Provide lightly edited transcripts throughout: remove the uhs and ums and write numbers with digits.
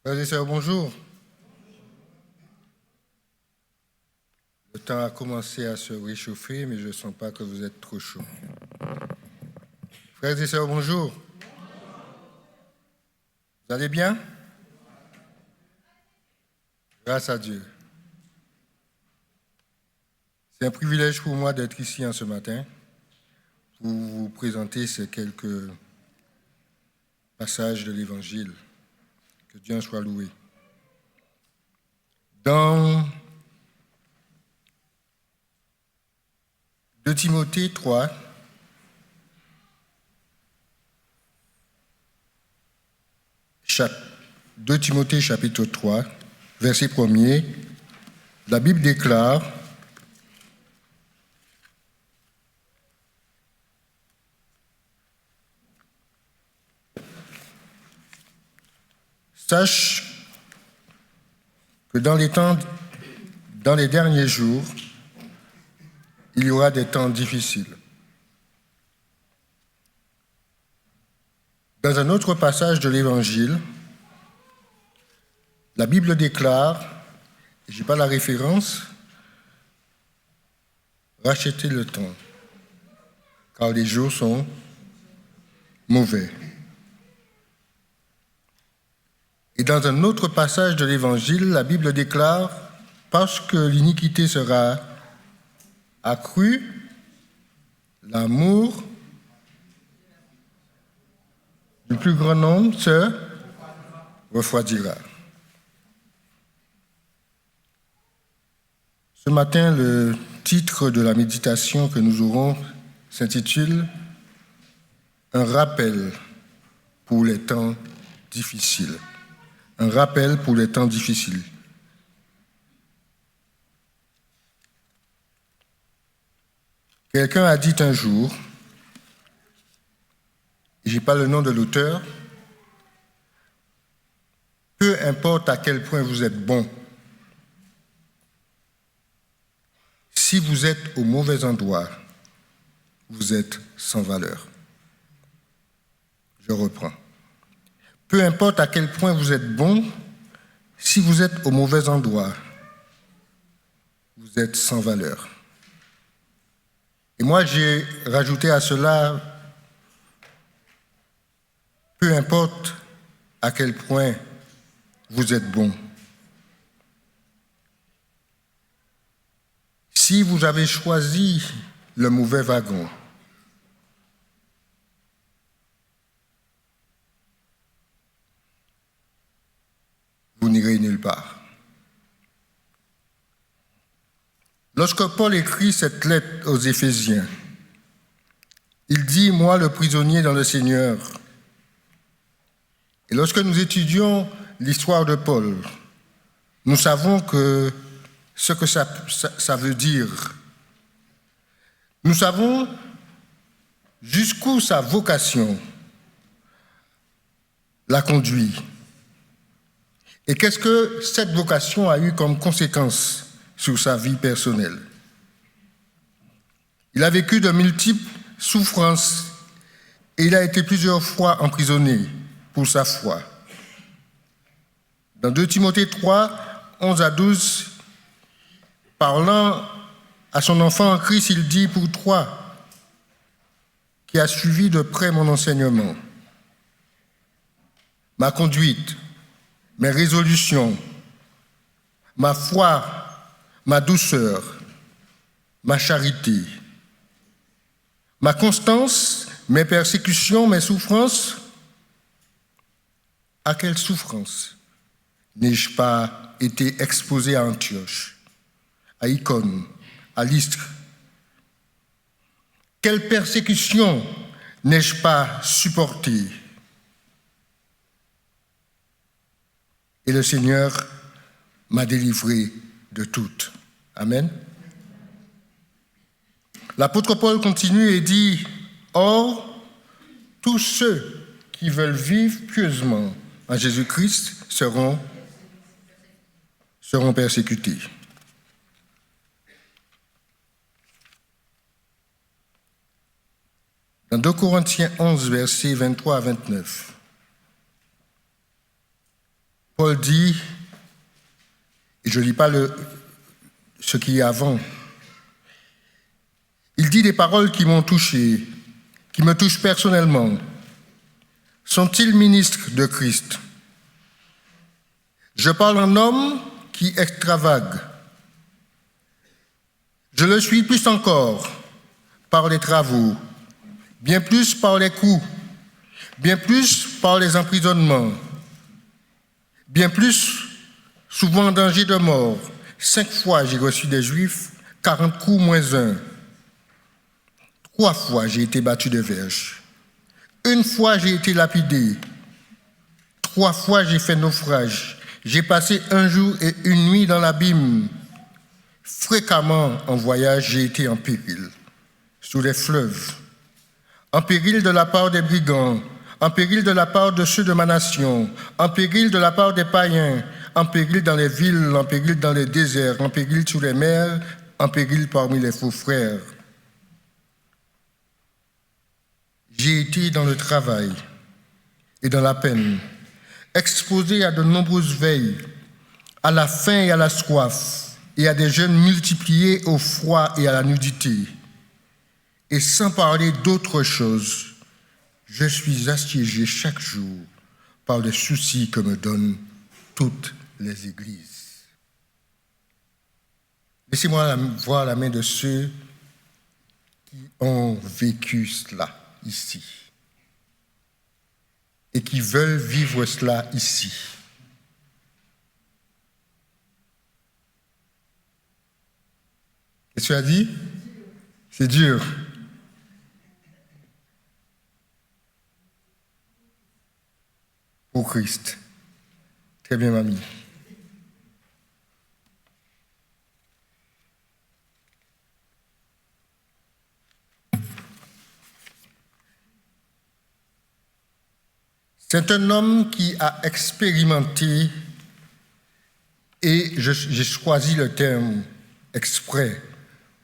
Frères et sœurs, bonjour. Le temps a commencé à se réchauffer, mais je ne sens pas que vous êtes trop chaud. Frères et sœurs, bonjour. Vous allez bien? Grâce à Dieu. C'est un privilège pour moi d'être ici en ce matin pour vous présenter ces quelques passages de l'Évangile. Que Dieu en soit loué. Dans 2 Timothée 3, chapitre 3, verset 1er, la Bible déclare: Sache que dans les derniers jours, il y aura des temps difficiles. Dans un autre passage de l'Évangile, la Bible déclare, je n'ai pas la référence, rachetez le temps, car les jours sont mauvais. Et dans un autre passage de l'Évangile, la Bible déclare, parce que l'iniquité sera accrue, l'amour du plus grand nombre se refroidira. Ce matin, le titre de la méditation que nous aurons s'intitule « Un rappel pour les temps difficiles ». Un rappel pour les temps difficiles. Quelqu'un a dit un jour, je n'ai pas le nom de l'auteur, peu importe à quel point vous êtes bon, si vous êtes au mauvais endroit, vous êtes sans valeur. Je reprends. Peu importe à quel point vous êtes bon, si vous êtes au mauvais endroit, vous êtes sans valeur. Et moi, j'ai rajouté à cela, peu importe à quel point vous êtes bon. Si vous avez choisi le mauvais wagon, vous n'irez nulle part. Lorsque Paul écrit cette lettre aux Éphésiens, il dit « Moi, le prisonnier dans le Seigneur ». Et lorsque nous étudions l'histoire de Paul, nous savons que ce que ça veut dire. Nous savons jusqu'où sa vocation l'a conduit. Et qu'est-ce que cette vocation a eu comme conséquence sur sa vie personnelle? Il a vécu de multiples souffrances et il a été plusieurs fois emprisonné pour sa foi. Dans 2 Timothée 3, 11 à 12, parlant à son enfant en Christ, il dit « Pour toi, qui as suivi de près mon enseignement, ma conduite, mes résolutions, ma foi, ma douceur, ma charité, ma constance, mes persécutions, mes souffrances. À quelle souffrance n'ai-je pas été exposé à Antioche, à Icône, à Lystre? Quelle persécution n'ai-je pas supporté? Et le Seigneur m'a délivré de toutes. » Amen. L'apôtre Paul continue et dit « Or, tous ceux qui veulent vivre pieusement en Jésus-Christ seront persécutés. » Dans 2 Corinthiens 11, versets 23 à 29, Paul dit, et je ne lis pas ce qui est avant, il dit des paroles qui m'ont touché, qui me touchent personnellement. Sont-ils ministres de Christ? Je parle en homme qui extravague. Je le suis plus encore par les travaux, bien plus par les coups, bien plus par les emprisonnements, bien plus souvent en danger de mort. 5 fois j'ai reçu des Juifs, 40 coups moins 1. 3 fois j'ai été battu de verge. 1 fois j'ai été lapidé. 3 fois j'ai fait naufrage. J'ai passé 1 jour et 1 nuit dans l'abîme. Fréquemment en voyage, j'ai été en péril, sous les fleuves, en péril de la part des brigands, en péril de la part de ceux de ma nation, en péril de la part des païens, en péril dans les villes, en péril dans les déserts, en péril sous les mers, en péril parmi les faux frères. J'ai été dans le travail et dans la peine, exposé à de nombreuses veilles, à la faim et à la soif, et à des jeûnes multipliés au froid et à la nudité. Et sans parler d'autre chose, je suis assiégé chaque jour par les soucis que me donnent toutes les églises. Laissez-moi voir la main de ceux qui ont vécu cela ici et qui veulent vivre cela ici. Qu'est-ce que tu as dit? C'est dur. Pour Christ. Très bien, mamie. C'est un homme qui a expérimenté, et j'ai choisi le terme exprès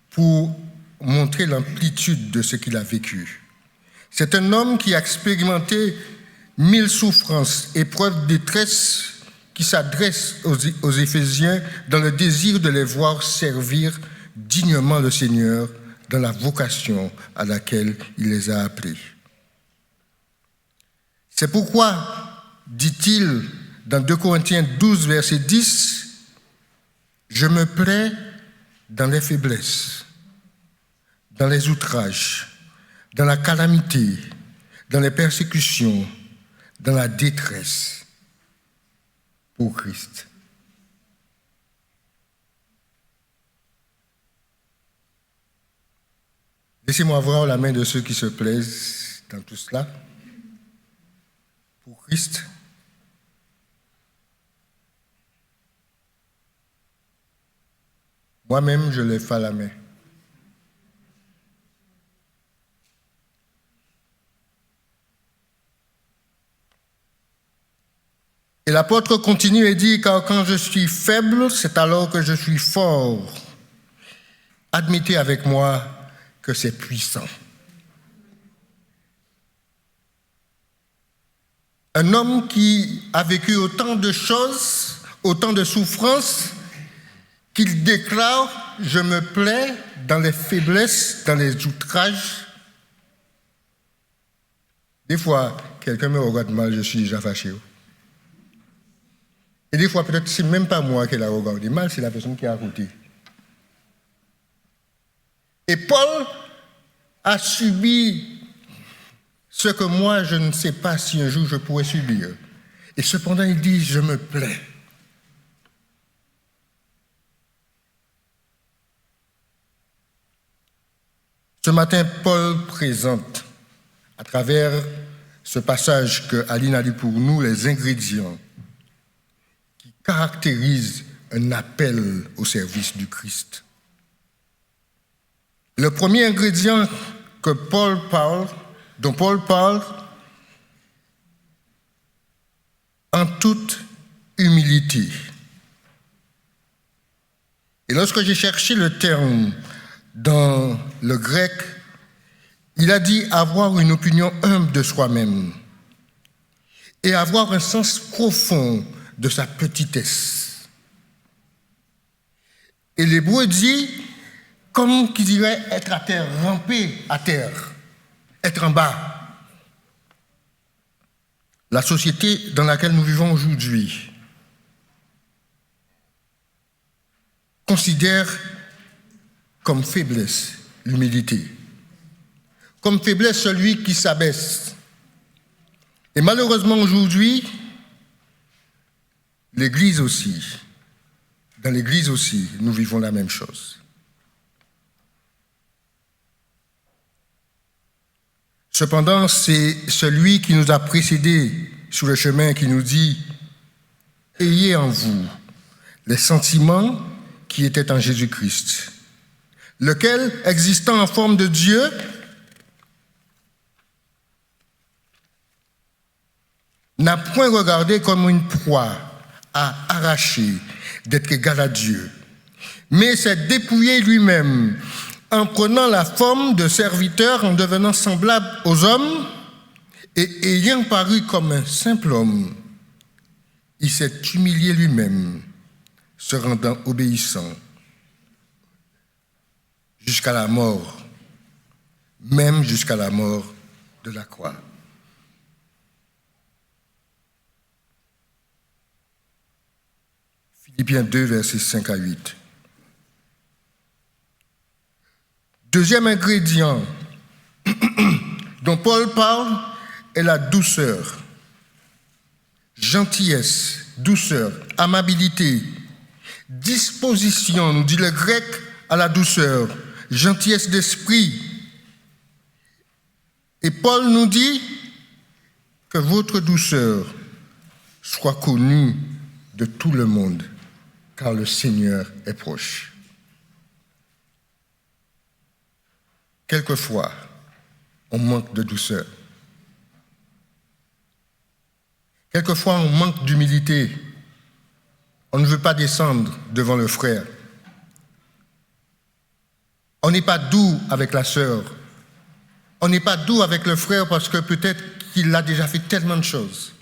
pour montrer l'amplitude de ce qu'il a vécu. C'est un homme qui a expérimenté 1000 souffrances, épreuves de détresse qui s'adressent aux Éphésiens dans le désir de les voir servir dignement le Seigneur dans la vocation à laquelle il les a appelés. C'est pourquoi, dit-il dans 2 Corinthiens 12, verset 10, « Je me plais dans les faiblesses, dans les outrages, dans la calamité, dans les persécutions, dans la détresse, pour Christ. » Laissez-moi voir la main de ceux qui se plaisent dans tout cela. Pour Christ. Moi-même, je lève pas la main. Et l'apôtre continue et dit, car quand je suis faible, c'est alors que je suis fort. Admettez avec moi que c'est puissant. Un homme qui a vécu autant de choses, autant de souffrances, qu'il déclare « Je me plais dans les faiblesses, dans les outrages ». Des fois, quelqu'un me regarde mal, je suis déjà fâché. Et des fois, peut-être, c'est même pas moi qui l'a regardé mal, c'est la personne qui est à côté. Et Paul a subi ce que moi, je ne sais pas si un jour je pourrais subir. Et cependant, il dit, je me plais. Ce matin, Paul présente, à travers ce passage que Aline a lu pour nous, les ingrédients qui caractérisent un appel au service du Christ. Le premier ingrédient dont Paul parle, en toute humilité. Et lorsque j'ai cherché le terme dans le grec, il a dit avoir une opinion humble de soi-même et avoir un sens profond de sa petitesse. Et l'hébreu dit, comme qui dirait être à terre, ramper à terre, être en bas. La société dans laquelle nous vivons aujourd'hui considère comme faiblesse l'humilité, comme faiblesse celui qui s'abaisse. Et malheureusement aujourd'hui, dans l'Église aussi, nous vivons la même chose. Cependant, c'est celui qui nous a précédés sur le chemin qui nous dit « Ayez en vous les sentiments qui étaient en Jésus-Christ, lequel, existant en forme de Dieu, n'a point regardé comme une proie à arracher d'être égal à Dieu, mais s'est dépouillé lui-même en prenant la forme de serviteur, en devenant semblable aux hommes, et ayant paru comme un simple homme, il s'est humilié lui-même, se rendant obéissant jusqu'à la mort, même jusqu'à la mort de la croix. Philippiens 2, versets 5 à 8. Deuxième ingrédient dont Paul parle est la douceur. Gentillesse, douceur, amabilité, disposition, nous dit le grec, à la douceur, gentillesse d'esprit. Et Paul nous dit que votre douceur soit connue de tout le monde, car le Seigneur est proche. Quelquefois, on manque de douceur. Quelquefois, on manque d'humilité. On ne veut pas descendre devant le frère. On n'est pas doux avec la sœur. On n'est pas doux avec le frère parce que peut-être qu'il a déjà fait tellement de choses.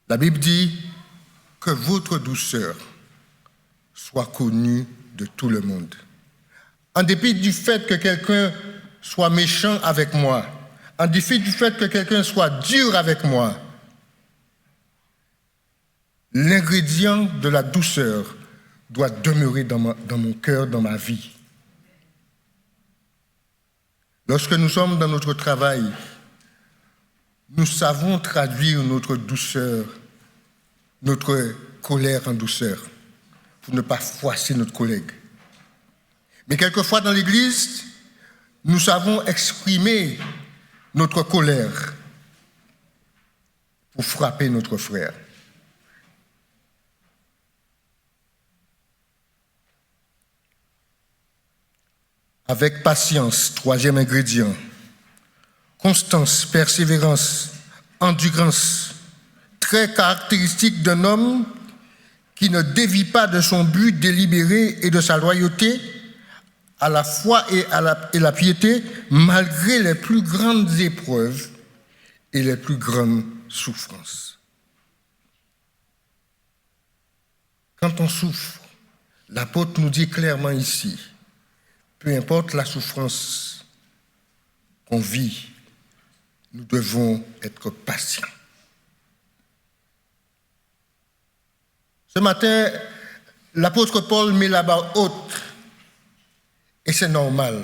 La Bible dit que votre douceur soit connue de tout le monde. En dépit du fait que quelqu'un soit méchant avec moi, en dépit du fait que quelqu'un soit dur avec moi, l'ingrédient de la douceur doit demeurer dans mon cœur, dans ma vie. Lorsque nous sommes dans notre travail, nous savons traduire notre douceur, notre colère en douceur, pour ne pas froisser notre collègue. Mais quelquefois dans l'Église, nous savons exprimer notre colère pour frapper notre frère. Avec patience, troisième ingrédient, constance, persévérance, endurance, très caractéristique d'un homme qui ne dévie pas de son but délibéré et de sa loyauté à la foi et la piété, malgré les plus grandes épreuves et les plus grandes souffrances. Quand on souffre, l'apôtre nous dit clairement ici, peu importe la souffrance qu'on vit, nous devons être patients. Ce matin, l'apôtre Paul met la barre haute, et c'est normal.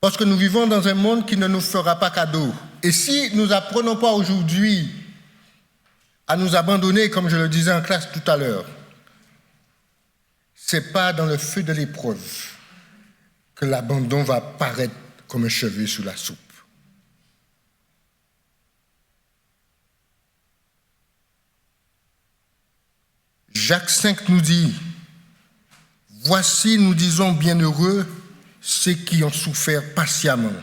Parce que nous vivons dans un monde qui ne nous fera pas cadeau. Et si nous n'apprenons pas aujourd'hui à nous abandonner, comme je le disais en classe tout à l'heure, ce n'est pas dans le feu de l'épreuve que l'abandon va paraître comme un cheveu sous la soupe. Jacques 5 nous dit, « Voici, nous disons, bienheureux ceux qui ont souffert patiemment.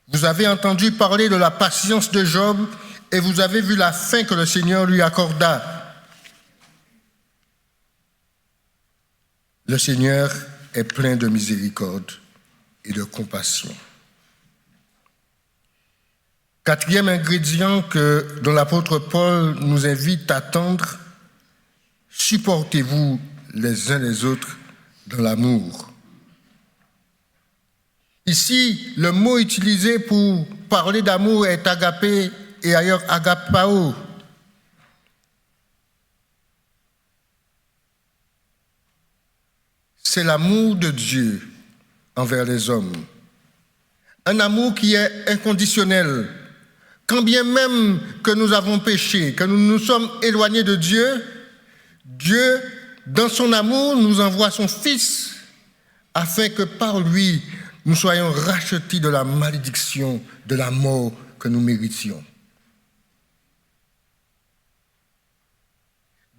Vous avez entendu parler de la patience de Job et vous avez vu la fin que le Seigneur lui accorda. Le Seigneur est plein de miséricorde et de compassion. » Quatrième ingrédient dont l'apôtre Paul nous invite à tendre, supportez-vous les uns les autres dans l'amour. Ici, le mot utilisé pour parler d'amour est agapé et ailleurs agapao. C'est l'amour de Dieu envers les hommes. Un amour qui est inconditionnel. Quand bien même que nous avons péché, que nous nous sommes éloignés de Dieu, Dieu, dans son amour, nous envoie son Fils afin que par lui, nous soyons rachetés de la malédiction, de la mort que nous méritions.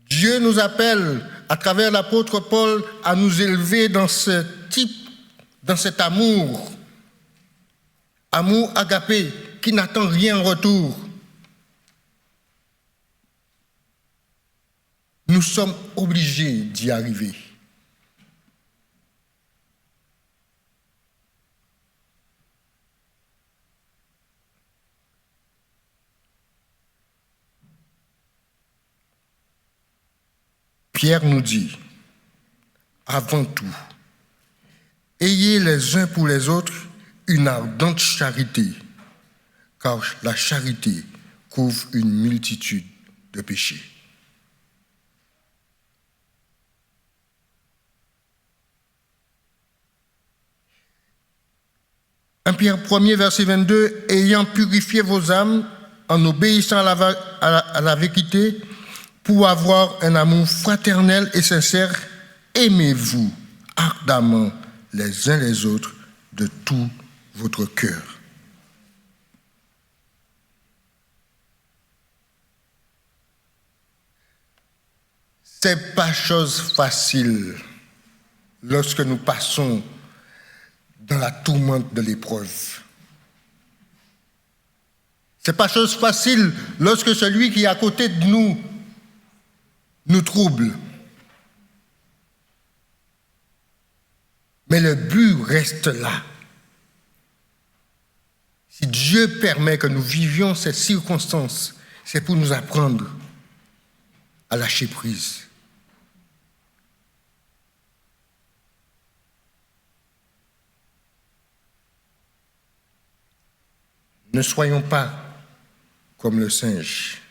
Dieu nous appelle, à travers l'apôtre Paul, à nous élever dans ce type, dans cet amour agapé, qui n'attend rien en retour. Nous sommes obligés d'y arriver. Pierre nous dit, avant tout, ayez les uns pour les autres une ardente charité, car la charité couvre une multitude de péchés. Pierre 1er, verset 22, ayant purifié vos âmes en obéissant à la vérité, pour avoir un amour fraternel et sincère, aimez-vous ardemment les uns les autres de tout votre cœur. C'est pas chose facile lorsque nous passons dans la tourmente de l'épreuve. C'est pas chose facile lorsque celui qui est à côté de nous trouble. Mais le but reste là. Si Dieu permet que nous vivions ces circonstances, c'est pour nous apprendre à lâcher prise. Ne soyons pas comme le singe.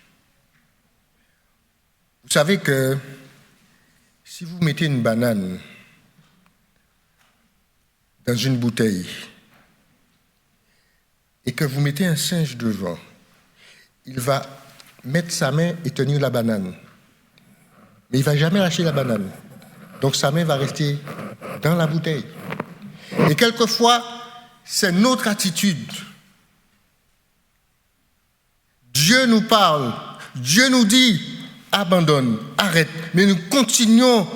Vous savez que si vous mettez une banane dans une bouteille et que vous mettez un singe devant, il va mettre sa main et tenir la banane. Mais il ne va jamais lâcher la banane. Donc sa main va rester dans la bouteille. Et quelquefois, c'est notre attitude. Dieu nous parle, Dieu nous dit, abandonne, arrête. Mais nous continuons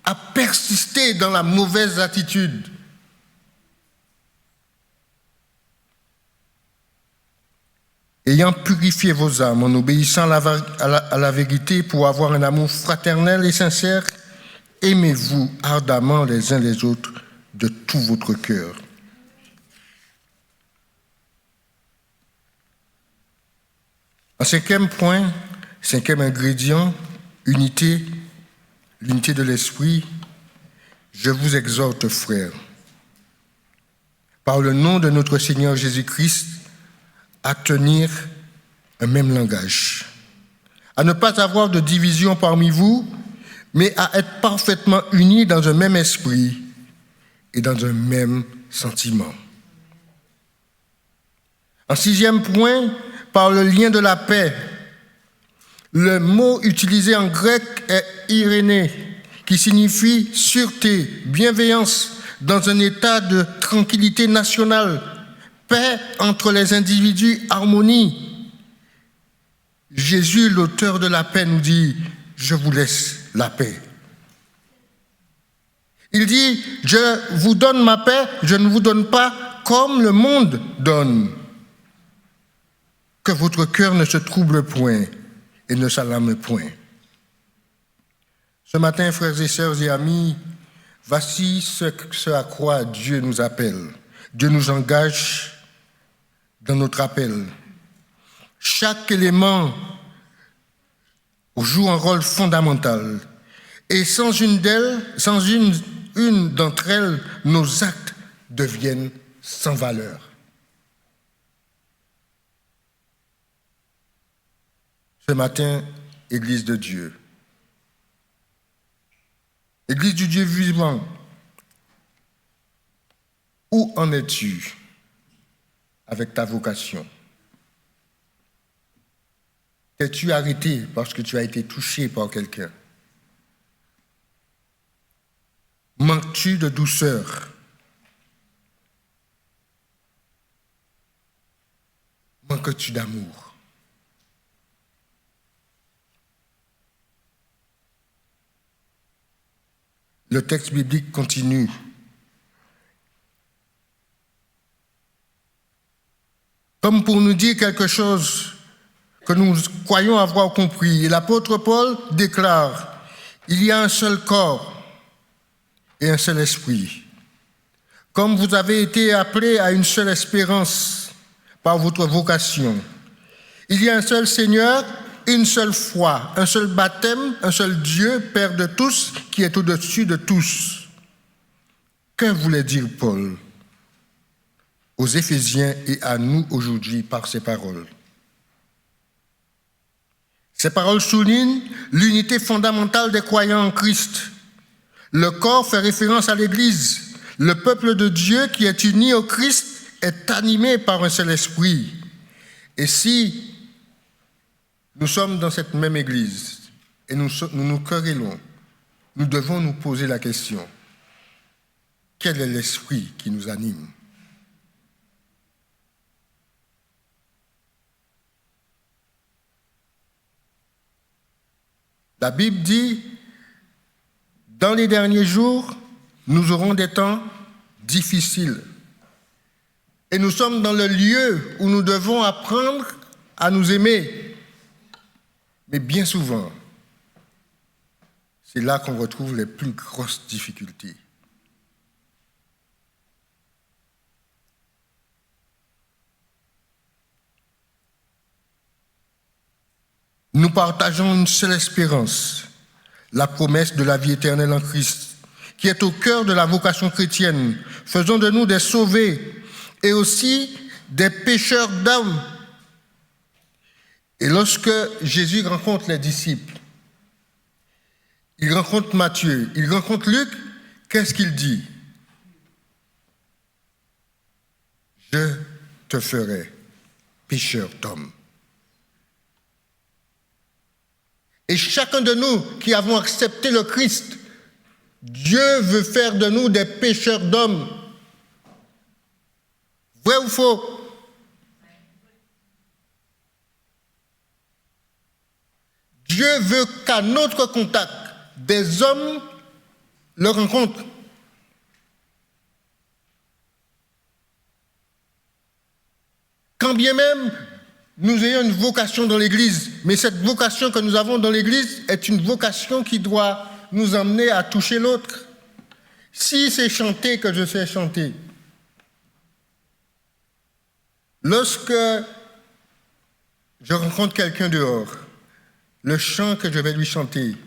à persister dans la mauvaise attitude. Ayant purifié vos âmes en obéissant à la vérité pour avoir un amour fraternel et sincère, aimez-vous ardemment les uns les autres de tout votre cœur. Un cinquième point, cinquième ingrédient, l'unité de l'esprit. Je vous exhorte, frères, par le nom de notre Seigneur Jésus-Christ, à tenir un même langage, à ne pas avoir de division parmi vous, mais à être parfaitement unis dans un même esprit et dans un même sentiment. En sixième point, par le lien de la paix. Le mot utilisé en grec est irénée, qui signifie sûreté, bienveillance, dans un état de tranquillité nationale, paix entre les individus, harmonie. Jésus, l'auteur de la paix, nous dit « Je vous laisse la paix ». Il dit « Je vous donne ma paix, je ne vous donne pas comme le monde donne ». Que votre cœur ne se trouble point et ne s'alarme point. Ce matin, frères et sœurs et amis, voici ce à quoi Dieu nous appelle. Dieu nous engage dans notre appel Chaque élément joue un rôle fondamental. Et sans une d'entre elles, nos actes deviennent sans valeur. Ce matin, Église de Dieu, Église du Dieu vivant, où en es-tu avec ta vocation? T'es-tu arrêté parce que tu as été touché par quelqu'un? Manques-tu de douceur? Manques-tu d'amour? Le texte biblique continue. Comme pour nous dire quelque chose que nous croyons avoir compris. Et l'apôtre Paul déclare, il y a un seul corps et un seul esprit. Comme vous avez été appelés à une seule espérance par votre vocation, il y a un seul Seigneur, une seule foi, un seul baptême, un seul Dieu, Père de tous, qui est au-dessus de tous. Que voulait dire Paul aux Éphésiens et à nous aujourd'hui par ces paroles? Ces paroles soulignent l'unité fondamentale des croyants en Christ. Le corps fait référence à l'Église. Le peuple de Dieu qui est uni au Christ est animé par un seul esprit. Et si nous sommes dans cette même Église et nous nous querellons, nous devons nous poser la question, quel est l'esprit qui nous anime? La Bible dit, dans les derniers jours, nous aurons des temps difficiles. Et nous sommes dans le lieu où nous devons apprendre à nous aimer. Mais bien souvent, c'est là qu'on retrouve les plus grosses difficultés. Nous partageons une seule espérance, la promesse de la vie éternelle en Christ, qui est au cœur de la vocation chrétienne. Faisons de nous des sauvés et aussi des pécheurs d'âmes. Et lorsque Jésus rencontre les disciples, il rencontre Matthieu, il rencontre Luc, qu'est-ce qu'il dit? Je te ferai pécheur d'hommes. Et chacun de nous qui avons accepté le Christ, Dieu veut faire de nous des pécheurs d'hommes. Vrai ou faux? Dieu veut qu'à notre contact, des hommes le rencontrent. Quand bien même nous ayons une vocation dans l'Église, mais cette vocation que nous avons dans l'Église est une vocation qui doit nous emmener à toucher l'autre. Si c'est chanter que je sais chanter, lorsque je rencontre quelqu'un dehors, le chant que je vais lui chanter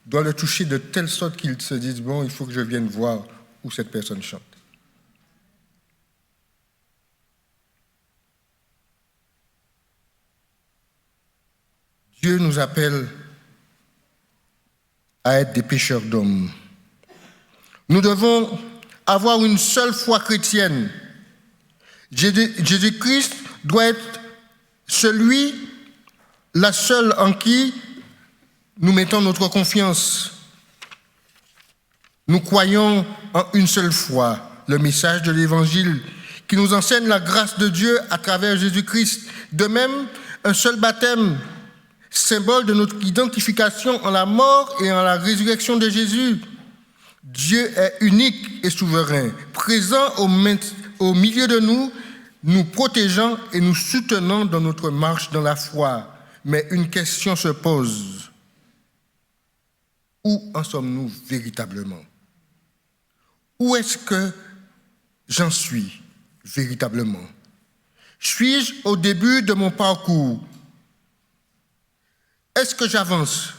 doit le toucher de telle sorte qu'il se dise, bon, il faut que je vienne voir où cette personne chante. Dieu nous appelle à être des pécheurs d'hommes. Nous devons avoir une seule foi chrétienne. Jésus-Christ doit être la seule en qui nous mettons notre confiance. Nous croyons en une seule foi, le message de l'Évangile, qui nous enseigne la grâce de Dieu à travers Jésus-Christ. De même, un seul baptême, symbole de notre identification en la mort et en la résurrection de Jésus. Dieu est unique et souverain, présent au milieu de nous, nous protégeant et nous soutenant dans notre marche dans la foi. Mais une question se pose. Où en sommes-nous véritablement? Où est-ce que j'en suis véritablement? Suis-je au début de mon parcours Est-ce que j'avance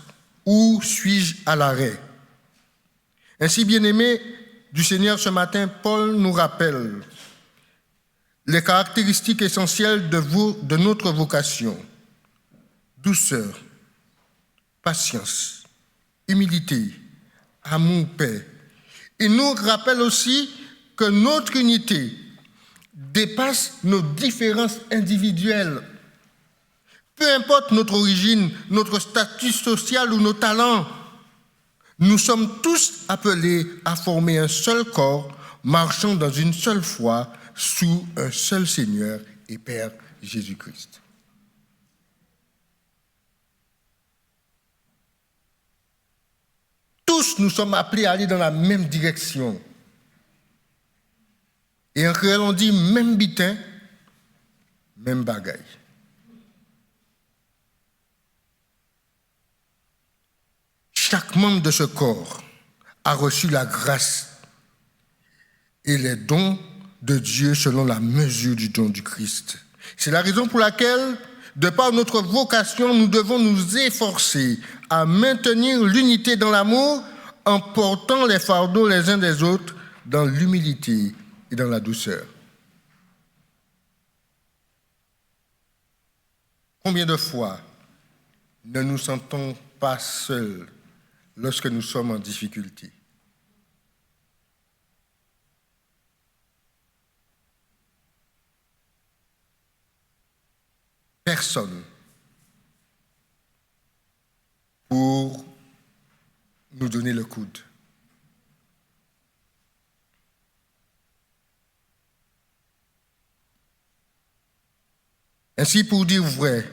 ou suis-je à l'arrêt? Ainsi, bien-aimés du Seigneur, ce matin, Paul nous rappelle les caractéristiques essentielles de notre vocation: douceur, patience, humilité, amour, paix. Il nous rappelle aussi que notre unité dépasse nos différences individuelles. Peu importe notre origine, notre statut social ou nos talents, nous sommes tous appelés à former un seul corps, marchant dans une seule foi, sous un seul Seigneur et Père Jésus-Christ. Tous nous sommes appelés à aller dans la même direction. Et en créole, on dit même bitin, même bagaille. Chaque membre de ce corps a reçu la grâce et les dons de Dieu selon la mesure du don du Christ. C'est la raison pour laquelle, de par notre vocation, nous devons nous efforcer à maintenir l'unité dans l'amour en portant les fardeaux les uns des autres dans l'humilité et dans la douceur. Combien de fois ne nous sentons pas seuls lorsque nous sommes en difficulté? Personne pour nous donner le coude. Ainsi, pour dire vrai,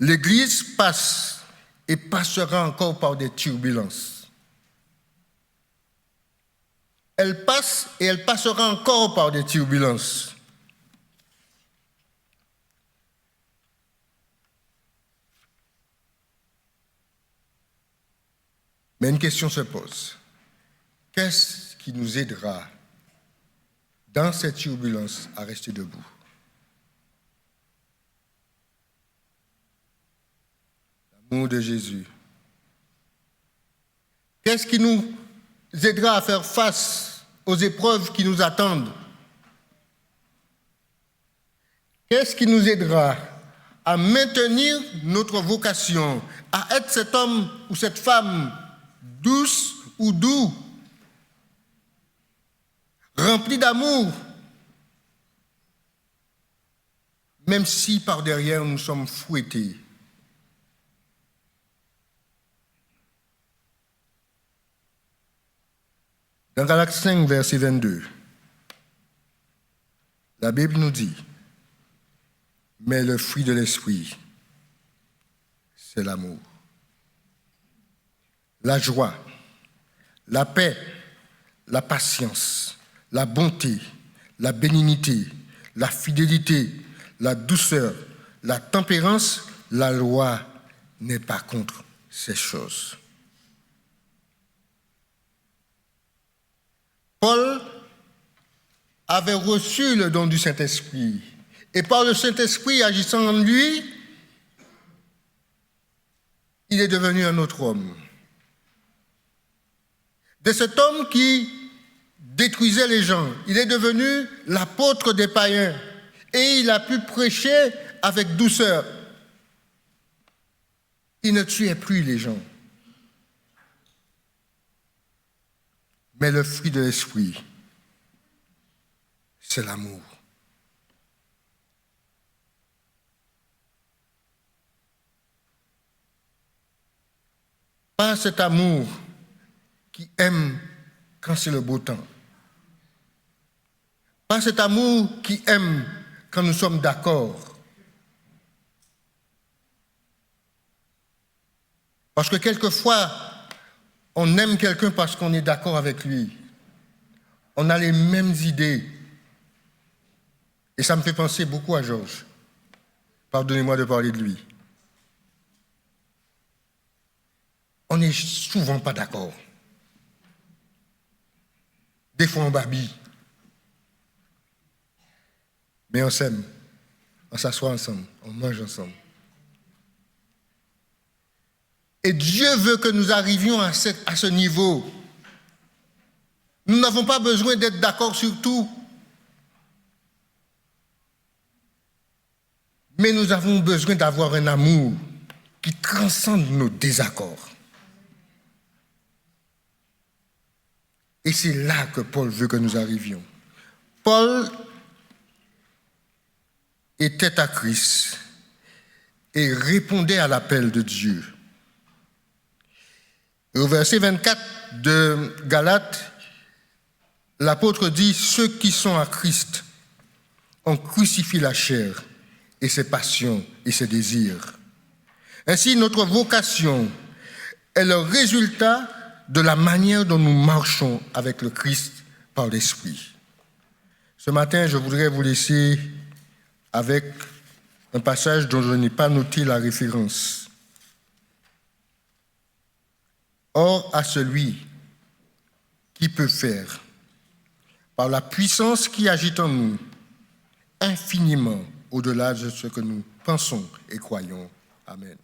l'Église passe et passera encore par des turbulences. Elle passe et elle passera encore par des turbulences. Mais une question se pose. Qu'est-ce qui nous aidera dans cette turbulence à rester debout? L'amour de Jésus. Qu'est-ce qui nous aidera à faire face aux épreuves qui nous attendent? Qu'est-ce qui nous aidera à maintenir notre vocation, à être cet homme ou cette femme douce ou doux, rempli d'amour, même si par derrière nous sommes fouettés? Dans Galates 5, verset 22, la Bible nous dit: mais le fruit de l'esprit, c'est l'amour, la joie, la paix, la patience, la bonté, la bénignité, la fidélité, la douceur, la tempérance. La loi n'est pas contre ces choses. Paul avait reçu le don du Saint-Esprit. Et par le Saint-Esprit agissant en lui, il est devenu un autre homme. De cet homme qui détruisait les gens, il est devenu l'apôtre des païens. Et il a pu prêcher avec douceur. Il ne tuait plus les gens. Mais le fruit de l'esprit, c'est l'amour. Pas cet amour qui aime quand c'est le beau temps. Pas cet amour qui aime quand nous sommes d'accord. Parce que quelquefois, on aime quelqu'un parce qu'on est d'accord avec lui. On a les mêmes idées. Et ça me fait penser beaucoup à Georges. Pardonnez-moi de parler de lui. On n'est souvent pas d'accord. Des fois, on babille. Mais on s'aime. On s'assoit ensemble. On mange ensemble. Et Dieu veut que nous arrivions à ce niveau. Nous n'avons pas besoin d'être d'accord sur tout. Mais nous avons besoin d'avoir un amour qui transcende nos désaccords. Et c'est là que Paul veut que nous arrivions. Paul était à Christ et répondait à l'appel de Dieu. Et au verset 24 de Galates, l'apôtre dit « Ceux qui sont à Christ ont crucifié la chair et ses passions et ses désirs. Ainsi, notre vocation est le résultat de la manière dont nous marchons avec le Christ par l'Esprit. » Ce matin, je voudrais vous laisser avec un passage dont je n'ai pas noté la référence. Or, à celui qui peut faire, par la puissance qui agit en nous, infiniment au-delà de ce que nous pensons et croyons. Amen.